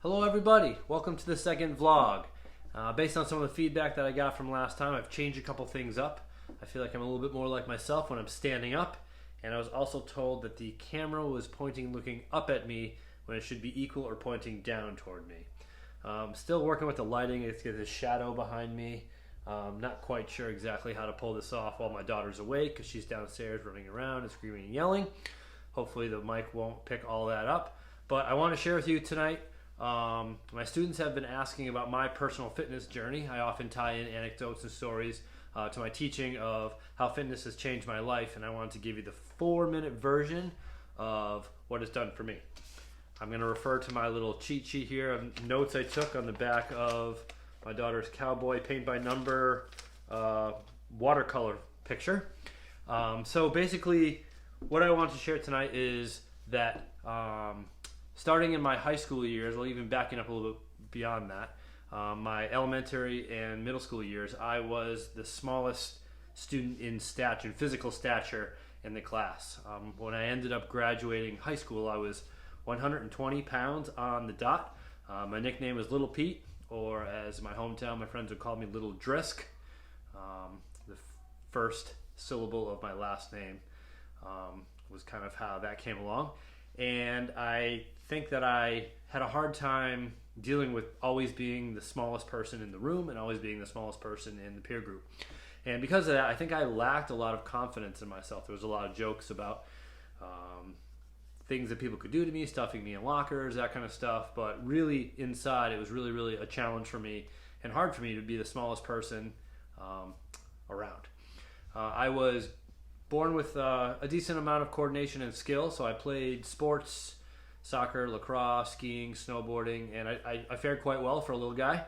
Hello everybody, welcome to the second vlog. Based on some of the feedback that I got from last time, I've changed a couple things up. I feel like I'm a little bit more like myself when I'm standing up, and I was also told that the camera was looking up at me when it should be equal or pointing down toward me. Still working with the lighting. It's got this shadow behind me. Not quite sure exactly how to pull this off while my daughter's awake because she's downstairs running around and screaming and yelling. Hopefully the mic won't pick all that up, but I want to share with you tonight. My students have been asking about my personal fitness journey. I often tie in anecdotes and stories to my teaching of how fitness has changed my life, and I wanted to give you the 4-minute version of what it's done for me. I'm going to refer to my little cheat sheet here of notes I took on the back of my daughter's cowboy paint by number watercolor picture. So basically what I want to share tonight is that starting in my high school years, well, even backing up a little bit beyond that, my elementary and middle school years, I was the smallest student in stature, in physical stature in the class. When I ended up graduating high school, I was 120 pounds on the dot. My nickname was Little Pete, or as my hometown, my friends would call me Little Drisk. The first syllable of my last name was kind of how that came along. And I think that I had a hard time dealing with always being the smallest person in the room and always being the smallest person in the peer group. And because of that, I think I lacked a lot of confidence in myself. There was a lot of jokes about things that people could do to me, stuffing me in lockers, that kind of stuff. But really inside, it was really a challenge for me and hard for me to be the smallest person around. I was born with a decent amount of coordination and skill, so I played sports, soccer, lacrosse, skiing, snowboarding, and I fared quite well for a little guy.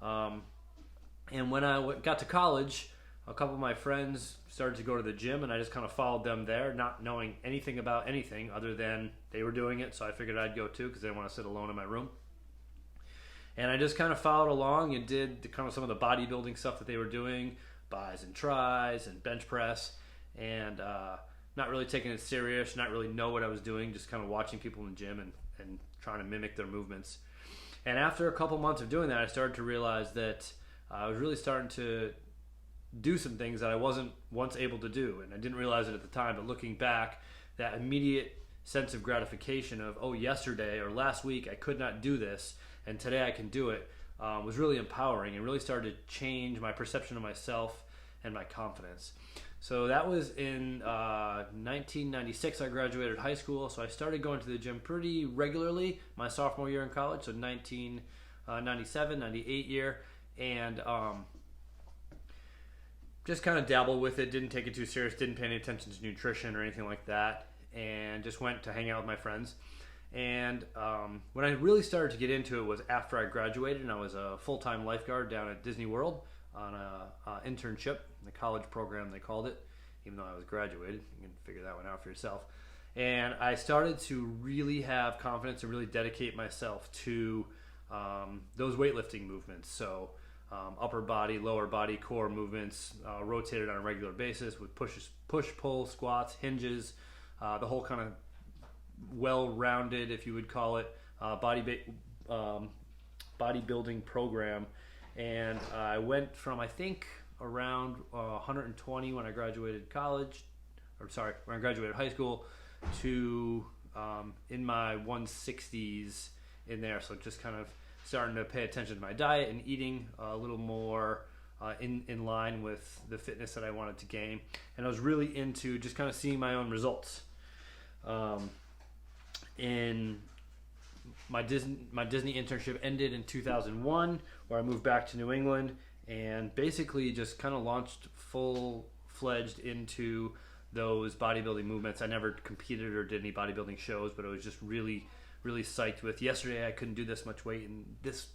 And when I got to college, a couple of my friends started to go to the gym, and I just kind of followed them there, not knowing anything about anything other than they were doing it, so I figured I'd go too because I didn't want to sit alone in my room. And I just kind of followed along and did some of the bodybuilding stuff that they were doing, bis and tris and bench press, and not really taking it serious, not really know what I was doing, just kind of watching people in the gym and trying to mimic their movements. And after a couple months of doing that, I started to realize that I was really starting to do some things that I wasn't once able to do, and I didn't realize it at the time, but looking back, that immediate sense of gratification of, oh, yesterday or last week I could not do this, and today I can do it, was really empowering and really started to change my perception of myself and my confidence. So that was in 1996. I graduated high school, so I started going to the gym pretty regularly my sophomore year in college, so 1997, 98 year, and just kind of dabbled with it, didn't take it too serious, didn't pay any attention to nutrition or anything like that, and just went to hang out with my friends. And when I really started to get into it was after I graduated, and I was a full-time lifeguard down at Disney World on a internship, the college program they called it, even though I was graduated. You can figure that one out for yourself. And I started to really have confidence and really dedicate myself to those weightlifting movements. So upper body, lower body, core movements, rotated on a regular basis with push, pull, squats, hinges, the whole kind of well-rounded, if you would call it, bodybuilding program. And I went from, I think, around 120 when I graduated when I graduated high school, to in my 160s in there. So just kind of starting to pay attention to my diet and eating a little more in line with the fitness that I wanted to gain. And I was really into just kind of seeing my own results. In my Disney internship ended in 2001, where I moved back to New England and basically just kind of launched full-fledged into those bodybuilding movements. I never competed or did any bodybuilding shows, but I was just really psyched with, yesterday I couldn't do this much weight, and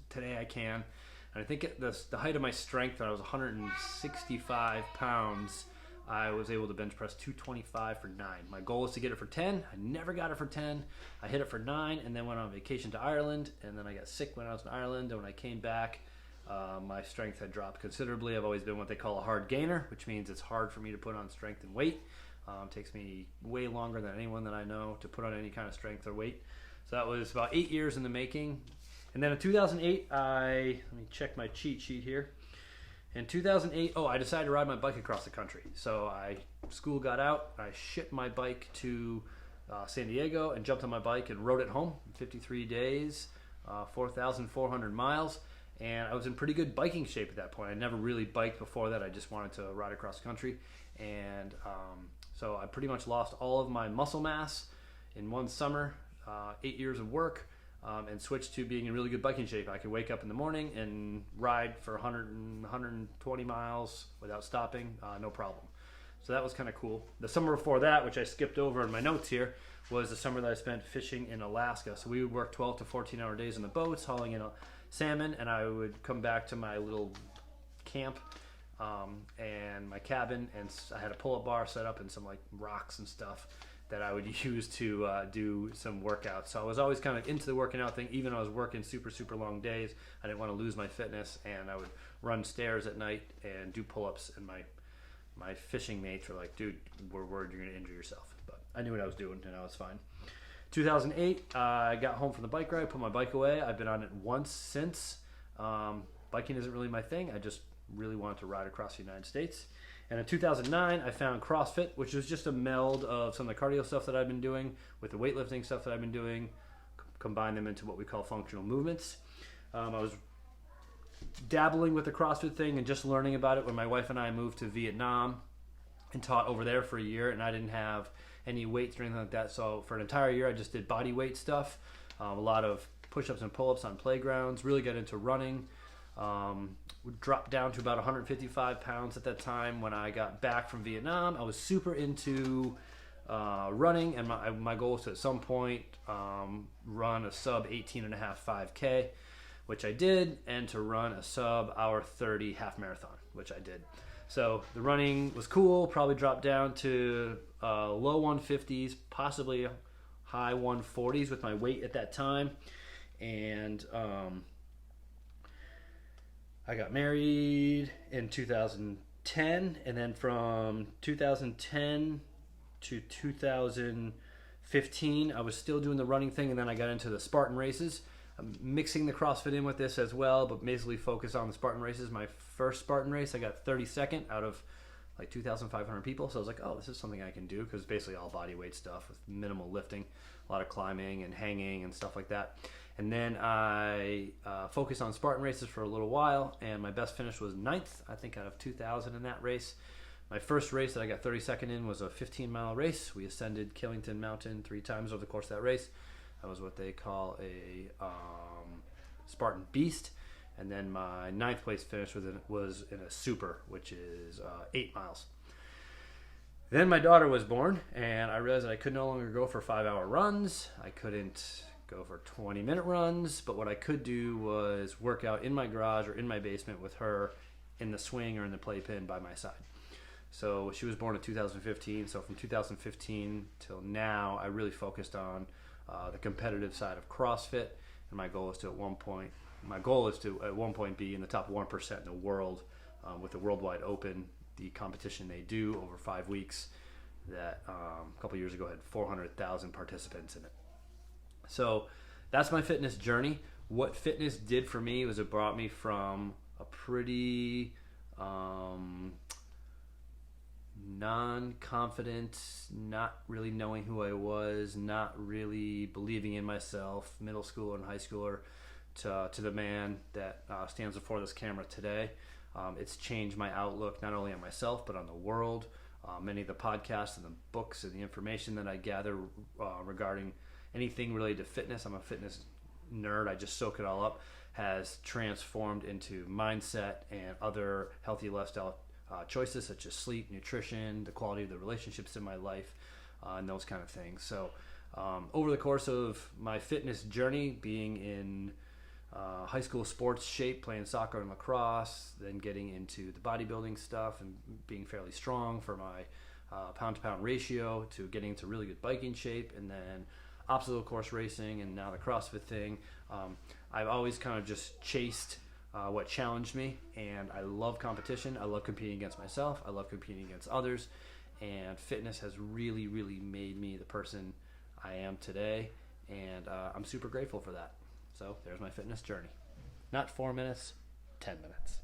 today I can. And I think at the height of my strength, when I was 165 pounds, I was able to bench press 225 for 9. My goal was to get it for 10. I never got it for 10. I hit it for 9 and then went on vacation to Ireland, and then I got sick when I was in Ireland, and when I came back, my strength had dropped considerably. I've always been what they call a hard gainer, which means it's hard for me to put on strength and weight. It takes me way longer than anyone that I know to put on any kind of strength or weight. So that was about 8 years in the making. And then in 2008, let me check my cheat sheet here. In 2008, I decided to ride my bike across the country. So school got out, I shipped my bike to San Diego and jumped on my bike and rode it home. 53 days, 4,400 miles. And I was in pretty good biking shape at that point. I never really biked before that. I just wanted to ride across country. And so I pretty much lost all of my muscle mass in one summer, 8 years of work, and switched to being in really good biking shape. I could wake up in the morning and ride for 120 miles without stopping, no problem. So that was kind of cool. The summer before that, which I skipped over in my notes here, was the summer that I spent fishing in Alaska. So we would work 12 to 14-hour days on the boats, hauling in salmon, and I would come back to my little camp and my cabin, and I had a pull-up bar set up and some like rocks and stuff that I would use to do some workouts. So I was always kind of into the working out thing, even though I was working super, super long days. I didn't want to lose my fitness, and I would run stairs at night and do pull-ups, and my fishing mates were like, dude, we're worried you're going to injure yourself. But I knew what I was doing, and I was fine. 2008, I got home from the bike ride, put my bike away. I've been on it once since. Biking isn't really my thing. I just really wanted to ride across the United States. And in 2009, I found CrossFit, which was just a meld of some of the cardio stuff that I've been doing with the weightlifting stuff that I've been doing, combine them into what we call functional movements. I was dabbling with the CrossFit thing and just learning about it when my wife and I moved to Vietnam and taught over there for a year, and I didn't have any weights or anything like that. So for an entire year, I just did body weight stuff, a lot of push-ups and pull-ups on playgrounds, really got into running. Dropped down to about 155 pounds at that time. When I got back from Vietnam, I was super into running, and my goal was to at some point run a sub 18.5 5K, which I did, and to run a sub hour 30 half marathon, which I did. So the running was cool, probably dropped down to low 150s, possibly high 140s with my weight at that time. And I got married in 2010, and then from 2010 to 2015, I was still doing the running thing, and then I got into the Spartan races. I'm mixing the CrossFit in with this as well, but basically focus on the Spartan races. My first Spartan race, I got 32nd out of like 2,500 people. So I was like, oh, this is something I can do, because basically all body weight stuff with minimal lifting, a lot of climbing and hanging and stuff like that. And then I focused on Spartan races for a little while, and my best finish was 9th, I think, out of 2,000 in that race. My first race that I got 32nd in was a 15-mile race. We ascended Killington Mountain 3 times over the course of that race. That was what they call a Spartan Beast. And then my 9th place finish was in a Super, which is 8 miles. Then my daughter was born, and I realized that I could no longer go for 5-hour runs. I couldn't go for 20-minute runs, but what I could do was work out in my garage or in my basement with her in the swing or in the playpen by my side. So she was born in 2015, so from 2015 till now, I really focused on the competitive side of CrossFit, and my goal is to at one point be in the top 1% in the world with the Worldwide Open, the competition they do over 5 weeks that a couple years ago had 400,000 participants in it. So that's my fitness journey. What fitness did for me was it brought me from a pretty non-confident, not really knowing who I was, not really believing in myself, middle schooler and high schooler, to the man that stands before this camera today. It's changed my outlook not only on myself but on the world. Many of the podcasts and the books and the information that I gather regarding anything related to fitness, I'm a fitness nerd, I just soak it all up, has transformed into mindset and other healthy lifestyle choices such as sleep, nutrition, the quality of the relationships in my life, and those kind of things. So over the course of my fitness journey, being in high school sports shape, playing soccer and lacrosse, then getting into the bodybuilding stuff and being fairly strong for my pound-to-pound ratio, to getting into really good biking shape, and then obstacle course racing, and now the CrossFit thing. I've always kind of just chased what challenged me, and I love competition. I love competing against myself. I love competing against others, and fitness has really, really made me the person I am today, and I'm super grateful for that. So there's my fitness journey. Not 4 minutes, 10 minutes.